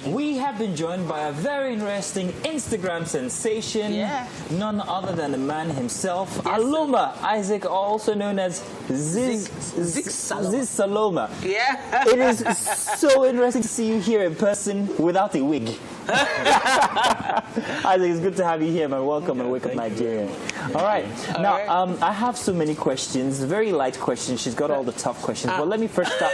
We have been joined by a very interesting Instagram sensation. None other than the man himself, Aloma Isaac, also known as Ziz Saloma. Yeah. It is so interesting to see you here in person without a wig. Isaac, it's good to have you here, man. Welcome and Wake Up Nigeria. All right. Now, I have so many questions, very light questions. She's got all the tough questions. But let me first start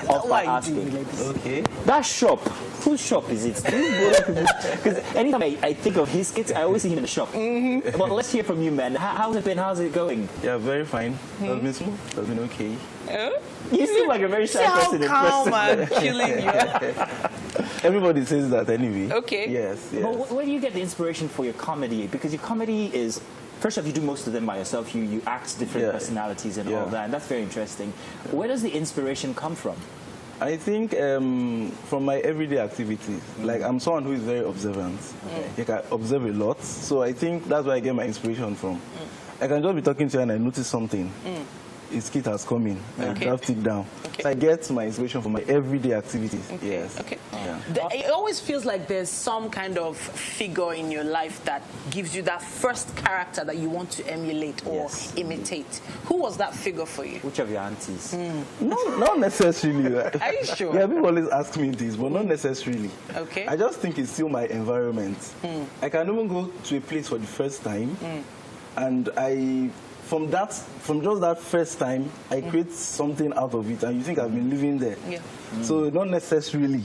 off by asking. Okay. That shop, whose shop is it? Because anytime I think of his kids, I always see him in the shop. But let's hear from you, man. How's it been? How's it going? Yeah, very fine. That's been smooth. That's been okay. You seem like a very shy person in calm person. and chilling you. Everybody says that anyway. Okay. Yes, yes. But where do you get the inspiration for your comedy? Because your comedy is, first off, you do most of them by yourself. You act different personalities and all that. And that's very interesting. Where does the inspiration come from? I think from my everyday activities. Like, I'm someone who is very observant. Like, I observe a lot. So I think that's where I get my inspiration from. I can just be talking to you and I notice something. His kid has come in. I draft it down. So I get my inspiration from my everyday activities. Yes. Okay. It always feels like there's some kind of figure in your life that gives you that first character that you want to emulate or imitate. Who was that figure for you? Which of your aunties? No, not necessarily. Are you sure? Yeah, people always ask me this, but not necessarily. Okay. I just think it's still my environment. I can even go to a place for the first time, and from just that first time, I create something out of it, and you think I've been living there. So not necessarily.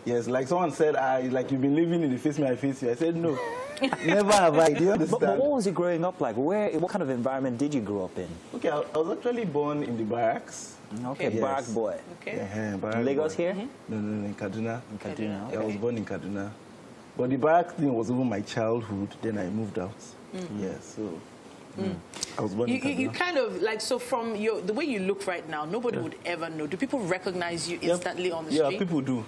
Yes, like someone said, like you've been living in the face me, I face you. I said no, never have I. Do you understand? But what was it growing up like? What kind of environment did you grow up in? Okay, I was actually born in the barracks. Okay, barrack boy. Okay. In Lagos here? No, in Kaduna. In Kaduna. Yeah, I was born in Kaduna. But the barrack thing was even my childhood. Then I moved out. Yeah, so. I was born in Kaduna. You kind of like, so from the way you look right now, nobody would ever know. Do people recognize you instantly on the street? Yeah, people do.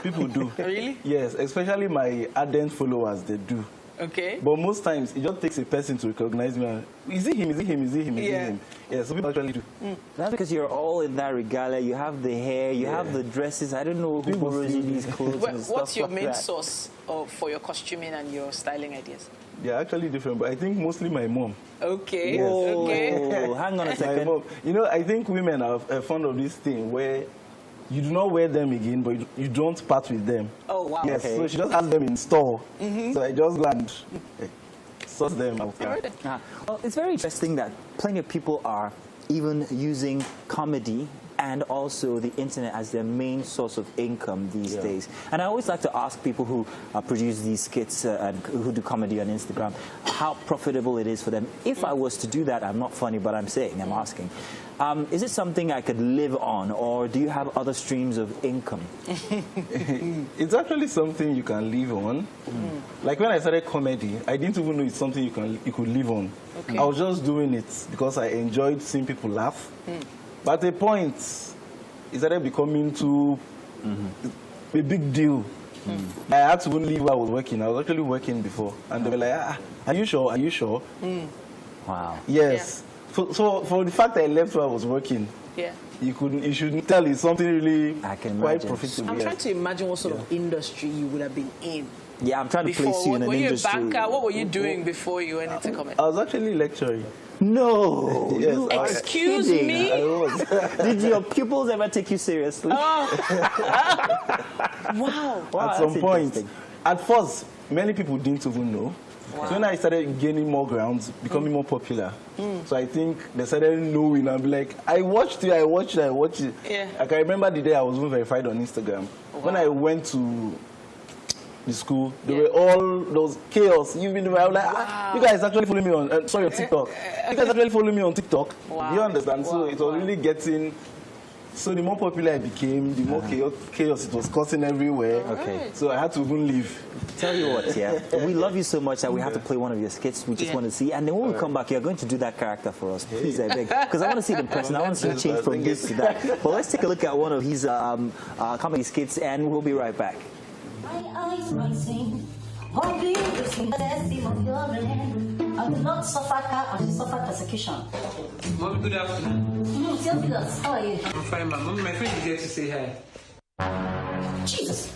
People do. Really? Yes, especially my ardent followers, they do. Okay. But most times, it just takes a person to recognize me. Is it him? Is it him? Is it him? Is it him? Yeah, so people actually do. That's because you're all in that regalia. You have the hair, you have the dresses. I don't know who borrows you these clothes and stuff. What's your like main that. source for your costuming and your styling ideas? They're actually different, but I think mostly my mom. Okay. Yes. Okay. Oh, hang on a second. My mom. You know, I think women are fond of this thing where you do not wear them again, but you don't part with them. Oh, wow. Yes, Okay. so she just has them in store. So I just go and source them out. Well, it's very interesting that plenty of people are even using comedy and also the internet as their main source of income these days. And I always like to ask people who produce these skits and who do comedy on Instagram how profitable it is for them. If I was to do that, I'm not funny, but I'm asking. Is it something I could live on, or do you have other streams of income? It's actually something you can live on. Like when I started comedy, I didn't even know it's something you could live on. Okay. I was just doing it because I enjoyed seeing people laugh. But at a point, it started becoming too a big deal. I had to leave where I was working. I was actually working before. And they were like, are you sure? Are you sure? Wow. Yes. So for the fact that I left where I was working, you should tell it's something really quite profitable. I'm trying to imagine what sort of industry you would have been in. Yeah, I'm trying to place you in an industry. Were you a banker? What were you doing before you went into comedy? I was actually lecturing. No. Yes, excuse me? I was. Did your pupils ever take you seriously? Wow. At some point. At first, many people didn't even know. Wow. So when I started gaining more grounds, becoming more popular, so I think they started knowing. I'm like, I watched it. Yeah. I can remember the day I was even verified on Instagram. When I went to the school, there were all those chaos. You've been, I'm like, you guys actually follow me on, on TikTok. You guys actually follow me on TikTok. Wow. Do you understand? So it was really getting. So the more popular I became, the more chaos it was causing everywhere. Okay. So I had to even leave. Tell you what, we love you so much that we have to play one of your skits. We just want to see. And then when we come back, you're going to do that character for us. Please, I beg. Because I want to see the person. I want to see him change from this to that. But let's take a look at one of his comedy skits, and we'll be right back. My eyes rising, one being the testimony of your hand. I will not suffer I will suffer persecution. Mom, good afternoon. Theophilus, how are you? I'm fine, ma'am. Mom, my friend is here to say hi. Jesus.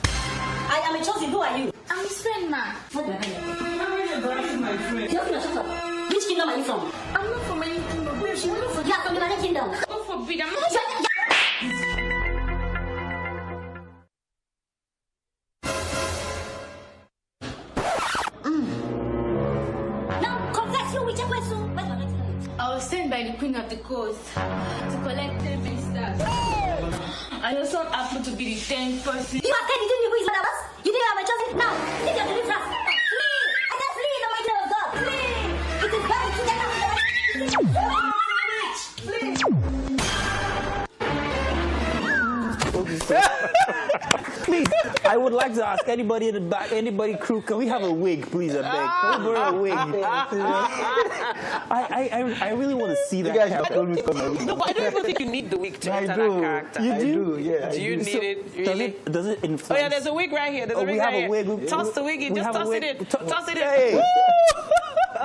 I'm his friend, man. What do I mean? My friend. Shut up. Which kingdom are you from? I'm not from any kingdom. Where is she? You are from the United Kingdom. God forbid. I'm not. Now, confess you which way so. I was sent by the Queen of the Coast to collect 10 ministers. I also happen to be the 10th person. You are telling me who is Barnabas? You didn't have a choice. Now, take your deliverance. Flee! I said flee in the mighty name of God. Flee! It is better to get out of the way. Please, I would like to ask anybody in the back, anybody crew, can we have a wig, please? I beg. Can we borrow a wig? I really want to see that. You guys character. told me to come every No, but I don't even think you need the wig to I enter do. that character. You I do? do, yeah. Do you need it? Really? Does it Oh influence? yeah, there's a wig right here. There's a we wig have right a here. wig. Toss the wig in. We Just have a toss it wig. in. Toss it in. Hey,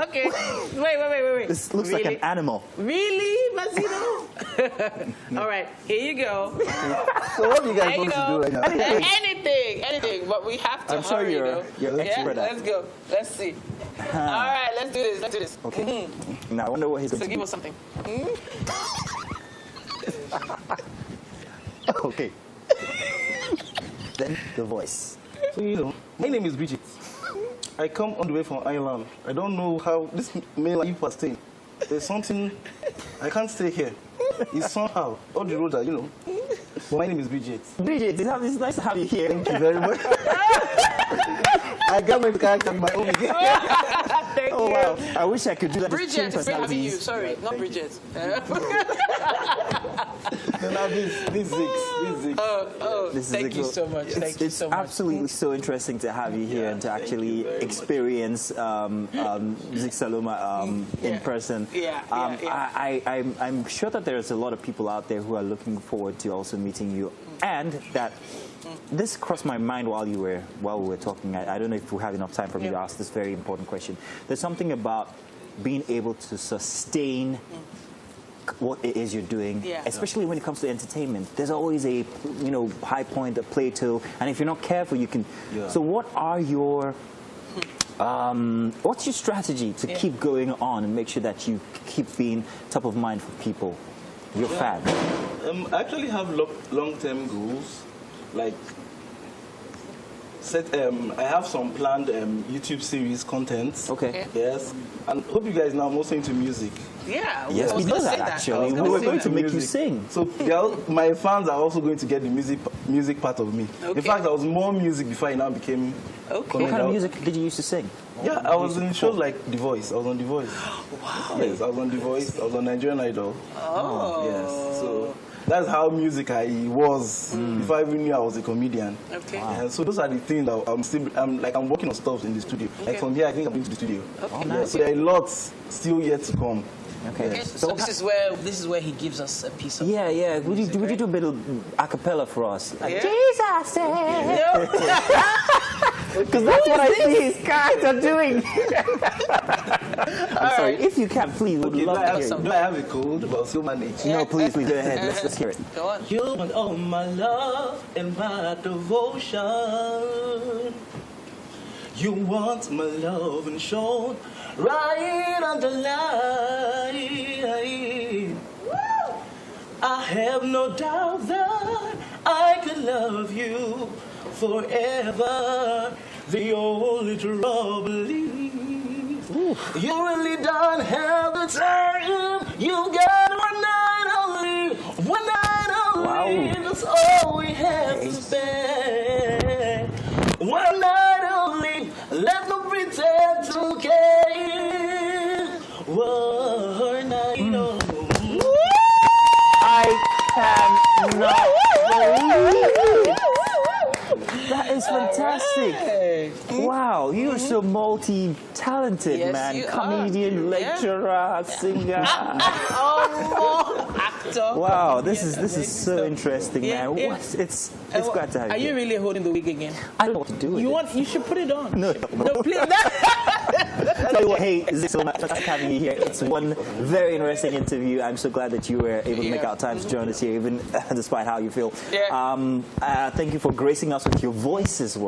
Okay. Wait. this looks like an animal. Really, Masino? All right, here you go. So what do you guys There you want to do go. right now? Anything, but we have to I'm sure hurry, you're though. an Yeah, expert at let's go. Let's see. All right, let's do this. Okay. Now I wonder what he's So going to give do. us something. Okay. Then the voice. So, you know, my name is Bridget. I come all the way from Ireland. I don't know how this may life was staying. There's something I can't stay here. It's somehow all the roads are, you know. But my name is Bridget. Bridget, it's nice to have you here. Thank you very much. I got my character in my own again. Thank Oh you. wow! I wish I could do that. Just Bridget, change it's great having you. personalities. Sorry, not Bridget. So now this Zix. This is Thank you cool- so much. Thank you It's so much. absolutely so interesting to have you here and to actually experience Zix Saloma in person. Yeah. I'm sure that there's a lot of people out there who are looking forward to also meeting you, and that this crossed my mind while we were talking. I don't know if we have enough time for me to ask this very important question. There's something about being able to sustain what it is you're doing, especially when it comes to entertainment. There's always a high point, a plateau, and if you're not careful, you can. Yeah. So what are your what's your strategy to keep going on and make sure that you keep being top of mind for people, your fans? I actually have long-term goals, like I have some planned YouTube series contents. Okay. Yes, and hope you guys know I'm also into music. Yeah. Yes, I we was know gonna that say actually. I We was were gonna going say to make you music. sing. So my fans are also going to get the music part of me. Okay. In fact, I was more music before I now became. Okay. What kind of music did you used to sing? Yeah, I was in shows like The Voice. I was on The Voice. Wow. Yes, I was on The Voice. I was on Nigerian Idol. Oh. Yes. So that's how music I was before I even knew I was a comedian. Okay. And so those are the things that I'm working on stuff in the studio. Like from here, I think I'm going to the studio. Okay. Yeah, so there are lots still yet to come. Okay. Yes. So this is where he gives us a piece of. Yeah. Would you do a bit of a cappella for us? Like, Yeah. Jesus said. Because that's what I see his character doing. I'm sorry. If you can, please, would Okay, love to hear do you. I have a cold? But I'll still manage. No, please, go ahead. Let's hear it. Go on. You want all my love and my devotion. You want my love and shown right on the line. I have no doubt that I could love you forever. The only trouble is you really don't have the time. You got one night only. Wow. That's all we have to spend. One night only. Let no pretend to care. One night only. I cannot believe it. That is fantastic. Wow, you're so multi-talented, Yes, man. you are. Comedian, Yeah. lecturer, singer. Actor. Wow, this is so interesting, Yeah, man. yeah. It's glad to have Are you. you really holding the wig again? I don't know what to do with it. You should put it on. No. No, please. Tell you what, hey, Zix, so much for having you here. It's one very interesting interview. I'm so glad that you were able to make out time to join us here, even despite how you feel. Yeah. Thank you for gracing us with your voice as well.